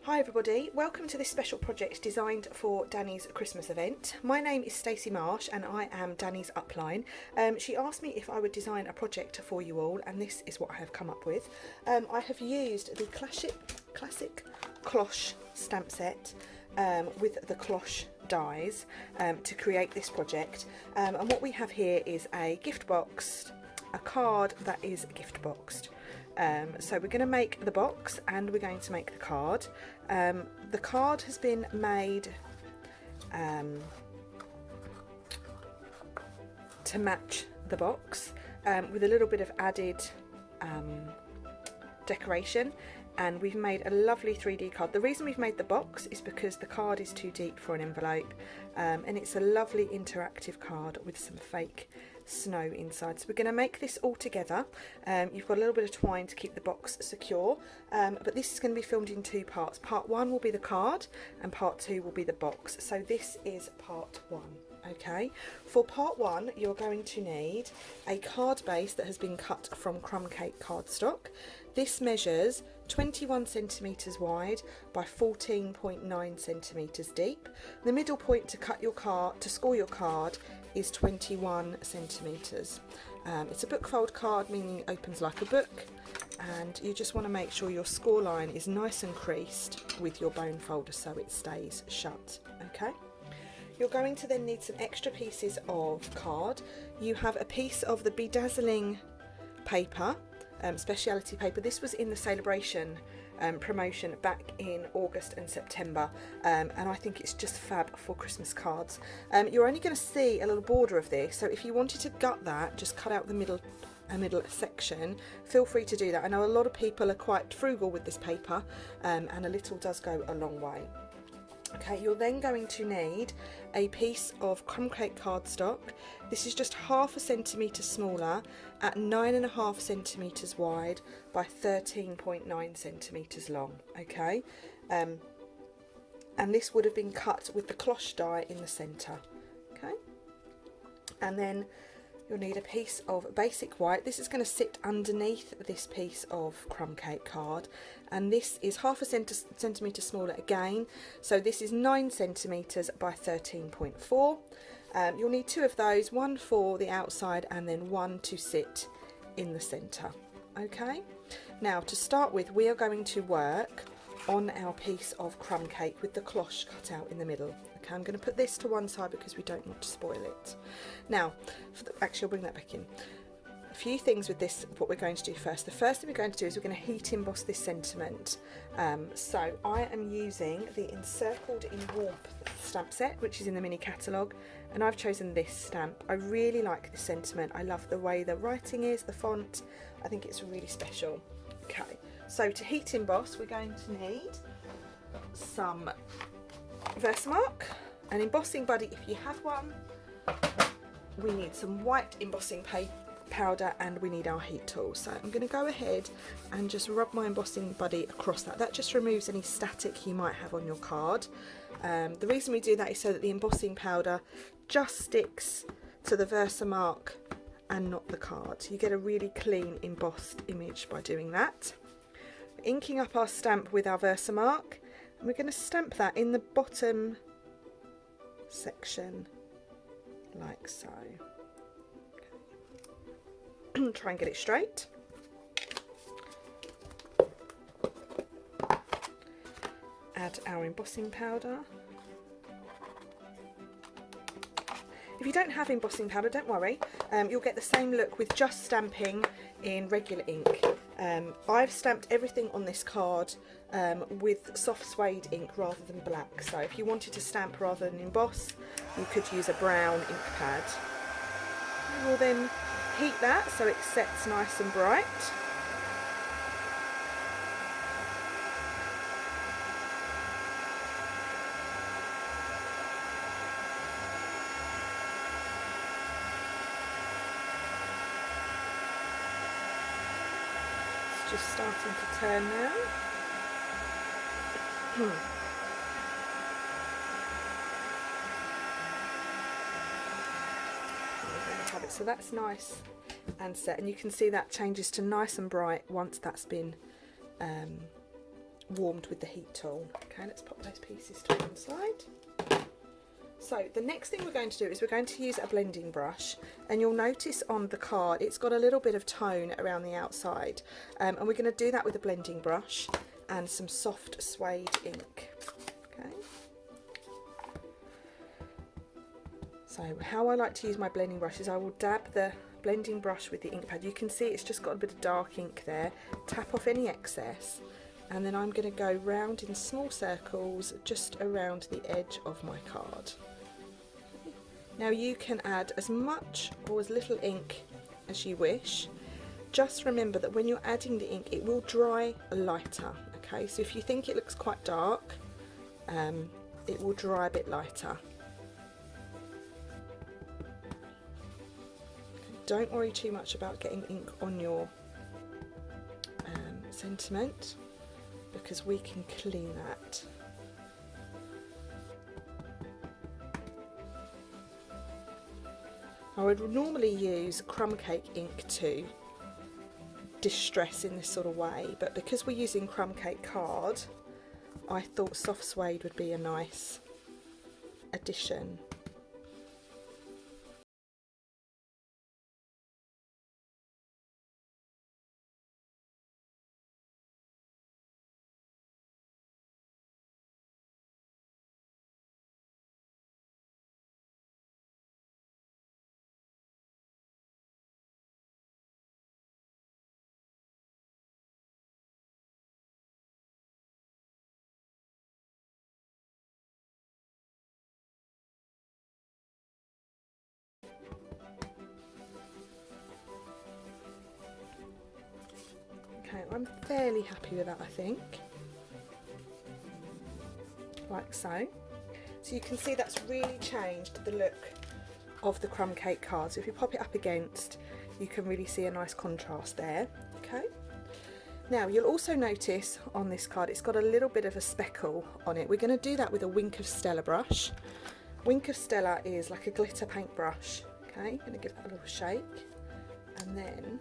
Hi everybody, welcome to this special project designed for Danny's Christmas event. My name is Stacey Marsh and I am Danny's upline. She asked me if I would design a project for you all, and this is what I have come up with. I have used the classic Cloche stamp set with the Cloche dies to create this project, and what we have here is a gift box, a card that is gift boxed. So we're going to make the box and we're going to make the card. The card has been made to match the box with a little bit of added decoration, and we've made a lovely 3D card. The reason we've made the box is because the card is too deep for an envelope, and it's a lovely interactive card with some fake snow inside. So we're going to make this all together. You've got a little bit of twine to keep the box secure, but this is going to be filmed in two parts. Part one will be the card and part two will be the box. So this is part one. Okay, for part one you're going to need a card base that has been cut from crumb cake cardstock. This measures 21 centimetres wide by 14.9 centimetres deep. The middle point to cut your card, to score your card, is 21 centimetres. It's a book fold card, meaning it opens like a book, and you just want to make sure your score line is nice and creased with your bone folder so it stays shut. Okay. You're going to then need some extra pieces of card. You have a piece of the bedazzling paper, speciality paper. This was in the celebration promotion back in August and September, and I think it's just fab for Christmas cards. You're only going to see a little border of this, so if you wanted to gut that, just cut out the middle section, feel free to do that. I know a lot of people are quite frugal with this paper, and a little does go a long way. Okay, you're then going to need a piece of crumb cake cardstock. This is just half a centimetre smaller at 9.5 centimetres wide by 13.9 centimetres long. Okay, and this would have been cut with the cloche die in the centre. Okay, and then you'll need a piece of basic white. This is going to sit underneath this piece of crumb cake card, and this is half a centimetre smaller again, so this is 9 centimetres by 13.4. You'll need two of those, one for the outside and then one to sit in the centre. Okay, now to start with, we are going to work on our piece of crumb cake with the cloche cut out in the middle. Okay, I'm going to put this to one side because we don't want to spoil it. Now, actually I'll bring that back in. A few things with this, what we're going to do first. The first thing we're going to do is we're going to heat emboss this sentiment. So I am using the Encircled in Warmth stamp set, which is in the mini catalogue, and I've chosen this stamp. I really like this sentiment. I love the way the writing is, the font. I think it's really special. Okay, so to heat emboss we're going to need some Versamark, an embossing buddy if you have one. We need some white embossing powder and we need our heat tool. So I'm going to go ahead and just rub my embossing buddy across that. That just removes any static you might have on your card. The reason we do that is so that the embossing powder just sticks to the Versamark and not the card. You get a really clean embossed image by doing that. We're inking up our stamp with our Versamark, and we're going to stamp that in the bottom section like so. Okay. Try and get it straight. Add our embossing powder. If you don't have embossing powder, don't worry, you'll get the same look with just stamping in regular ink. I've stamped everything on this card with soft suede ink rather than black, so if you wanted to stamp rather than emboss, you could use a brown ink pad. We'll then heat that so it sets nice and bright. Just starting to turn now. So that's nice and set, and you can see that changes to nice and bright once that's been warmed with the heat tool. Okay, let's pop those pieces to one side. So the next thing we're going to do is we're going to use a blending brush, and you'll notice on the card it's got a little bit of tone around the outside, and we're going to do that with a blending brush and some soft suede ink. Okay. So how I like to use my blending brush is I will dab the blending brush with the ink pad. You can see it's just got a bit of dark ink there. Tap off any excess, and then I'm going to go round in small circles just around the edge of my card. Now you can add as much or as little ink as you wish. Just remember that when you're adding the ink, it will dry lighter. Okay, so if you think it looks quite dark, it will dry a bit lighter. Don't worry too much about getting ink on your sentiment, because we can clean that. I would normally use crumb cake ink to distress in this sort of way, but because we're using crumb cake card, I thought soft suede would be a nice addition. Okay, I'm fairly happy with that, I think. Like so. So you can see that's really changed the look of the crumb cake card. So if you pop it up against, you can really see a nice contrast there. Okay. Now you'll also notice on this card it's got a little bit of a speckle on it. We're going to do that with a Wink of Stella brush. Wink of Stella is like a glitter paint brush. Okay, I'm going to give that a little shake, and then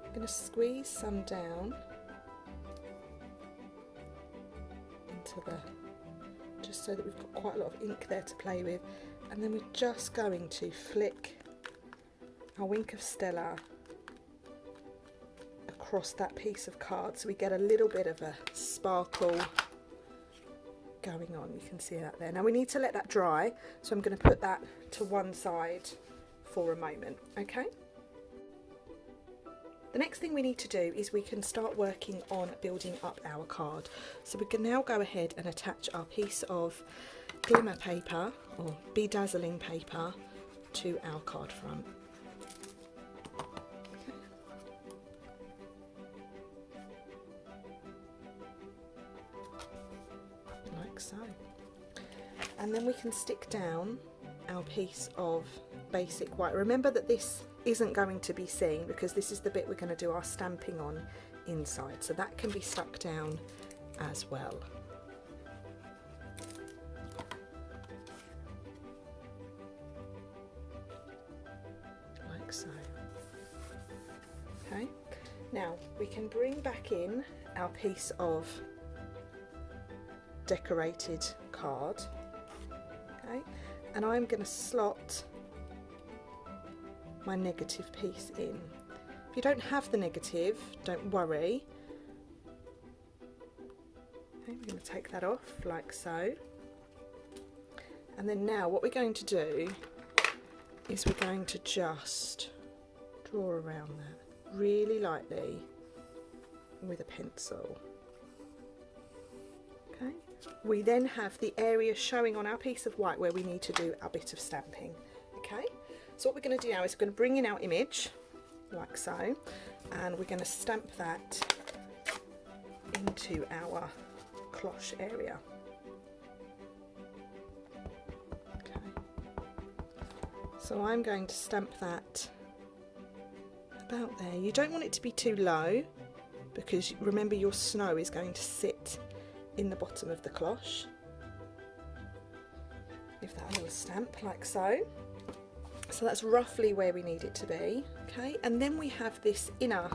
I'm going to squeeze some down into the, just so that we've got quite a lot of ink there to play with, and then we're just going to flick our Wink of Stella across that piece of card so we get a little bit of a sparkle going on. You can see that there. Now we need to let that dry, so I'm going to put that to one side for a moment. Okay. The next thing we need to do is we can start working on building up our card. So we can now go ahead and attach our piece of glimmer paper or bedazzling paper to our card front. Like so. And then we can stick down our piece of basic white. Remember that this isn't going to be seen because this is the bit we're going to do our stamping on inside, so that can be stuck down as well. Like so. Okay, now we can bring back in our piece of decorated card. Okay, and I'm going to slot my negative piece in. If you don't have the negative, don't worry. Okay, we're going to take that off like so. And then now what we're going to do is we're going to just draw around that really lightly with a pencil. Okay. We then have the area showing on our piece of white where we need to do our bit of stamping. Okay. So what we're going to do now is we're going to bring in our image, like so, and we're going to stamp that into our cloche area. Okay. So I'm going to stamp that about there. You don't want it to be too low, because remember your snow is going to sit in the bottom of the cloche. Give that a little stamp like so. So that's roughly where we need it to be. Okay, and then we have this inner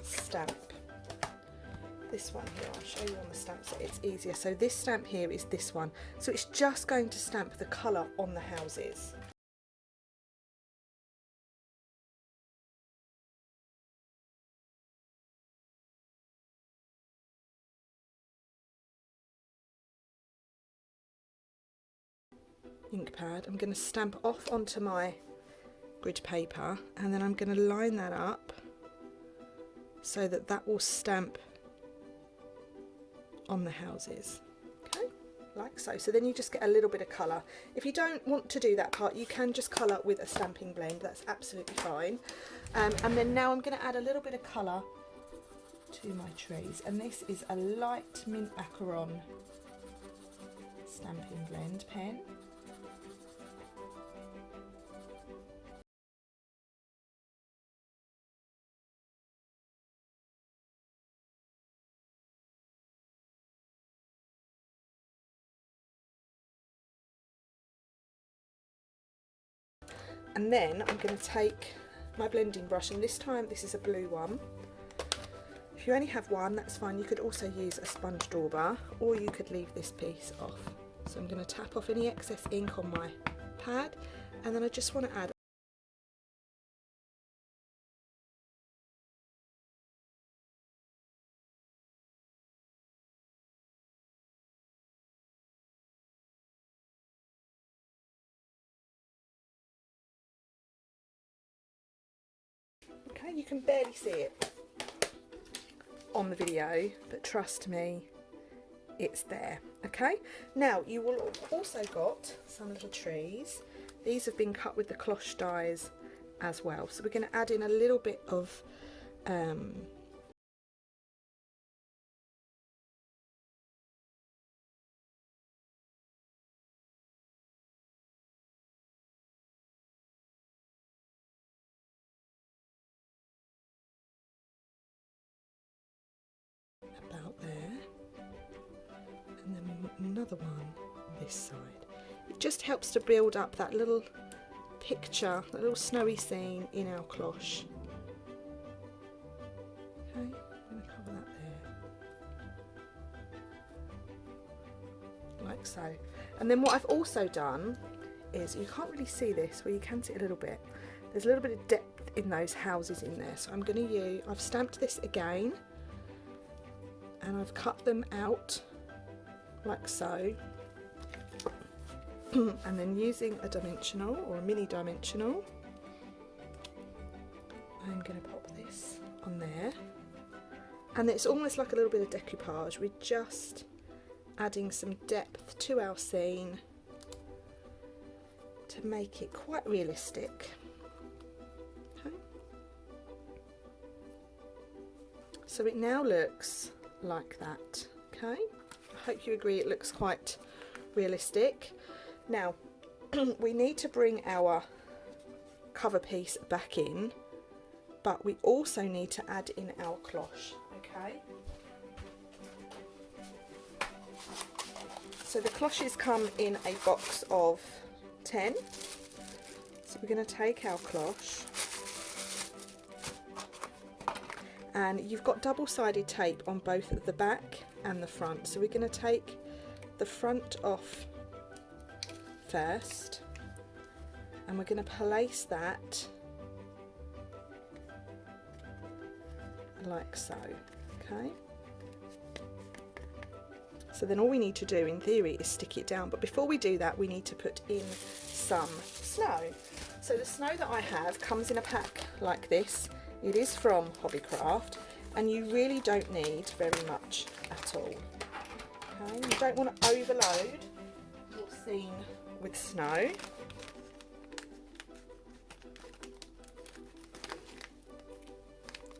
stamp. this one here, I'll show you on the stamp so it's easier. So this stamp here is this one. So it's just going to stamp the colour on the houses. Ink pad, I'm going to stamp off onto my grid paper, and then I'm going to line that up so that that will stamp on the houses, okay, like so. So then you just get a little bit of colour. If you don't want to do that part, you can just colour with a stamping blend, that's absolutely fine. And then now I'm going to add a little bit of colour to my trees, and this is a light mint macaron stamping blend pen. And then I'm going to take my blending brush, and this time this is a blue one. If you only have one, that's fine. You could also use a sponge dauber, or you could leave this piece off. So I'm going to tap off any excess ink on my pad, and then I just want to add okay, you can barely see it on the video, but trust me, it's there. Okay, now you will have also got some little trees. These have been cut with the cloche dies as well, so we're going to add in a little bit of about there, and then we want another one this side. It just helps to build up that little picture, a little snowy scene in our cloche. Okay, I'm going to cover that there, like so. And then what I've also done is, you can't really see this, well you can see a little bit, there's a little bit of depth in those houses in there, so I'm going to use, I've stamped this again, and I've cut them out like so, and then using a dimensional or a mini dimensional, I'm going to pop this on there, and it's almost like a little bit of decoupage. We're just adding some depth to our scene to make it quite realistic. Okay. So it now looks like that. Okay, I hope you agree it looks quite realistic. Now we need to bring our cover piece back in, but we also need to add in our cloche. Okay, so the cloches come in a box of 10, so we're going to take our cloche, and you've got double-sided tape on both the back and the front, so we're going to take the front off first, and we're going to place that like so. Okay, so then all we need to do in theory is stick it down, but before we do that we need to put in some snow. So the snow that I have comes in a pack like this. It is from Hobbycraft, and you really don't need very much at all. Okay, you don't want to overload your scene with snow.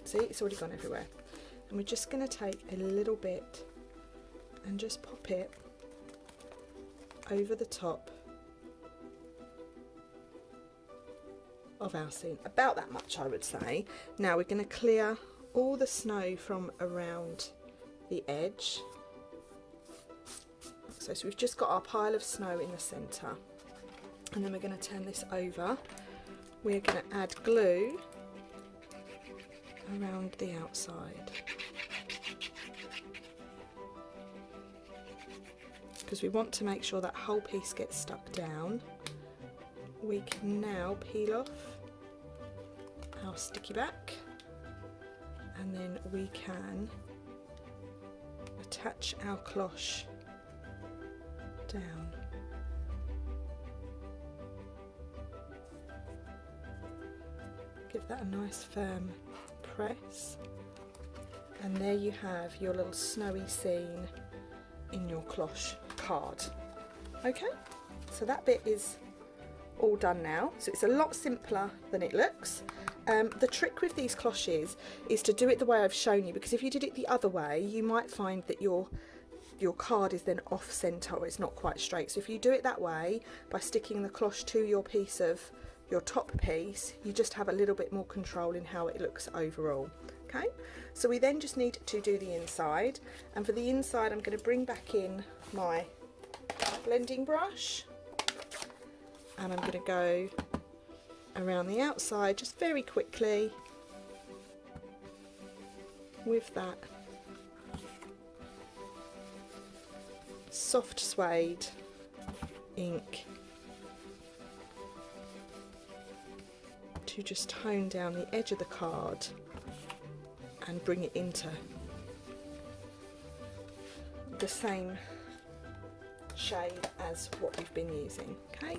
See, it's already gone everywhere. And we're just going to take a little bit and just pop it over the top of our scene, about that much I would say. Now we're going to clear all the snow from around the edge. So we've just got our pile of snow in the centre, and then we're going to turn this over. We're going to add glue around the outside. because we want to make sure that whole piece gets stuck down. We can now peel off our sticky back, and then we can attach our cloche down. Give that a nice firm press, and there you have your little snowy scene in your cloche card. Okay, so that bit is all done now, so it's a lot simpler than it looks. The trick with these cloches is to do it the way I've shown you, because if you did it the other way you might find that your card is then off centre, or it's not quite straight. So if you do it that way, by sticking the cloche to your piece of your top piece, you just have a little bit more control in how it looks overall. Okay, so we then just need to do the inside, and for the inside I'm going to bring back in my blending brush, and I'm going to go around the outside just very quickly with that soft suede ink to just tone down the edge of the card and bring it into the same shade as what we've been using. Okay,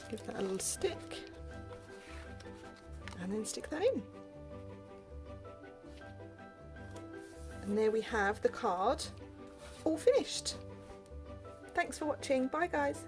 give that a little stick and then stick that in, and there we have the card all finished. Thanks for watching. Bye guys.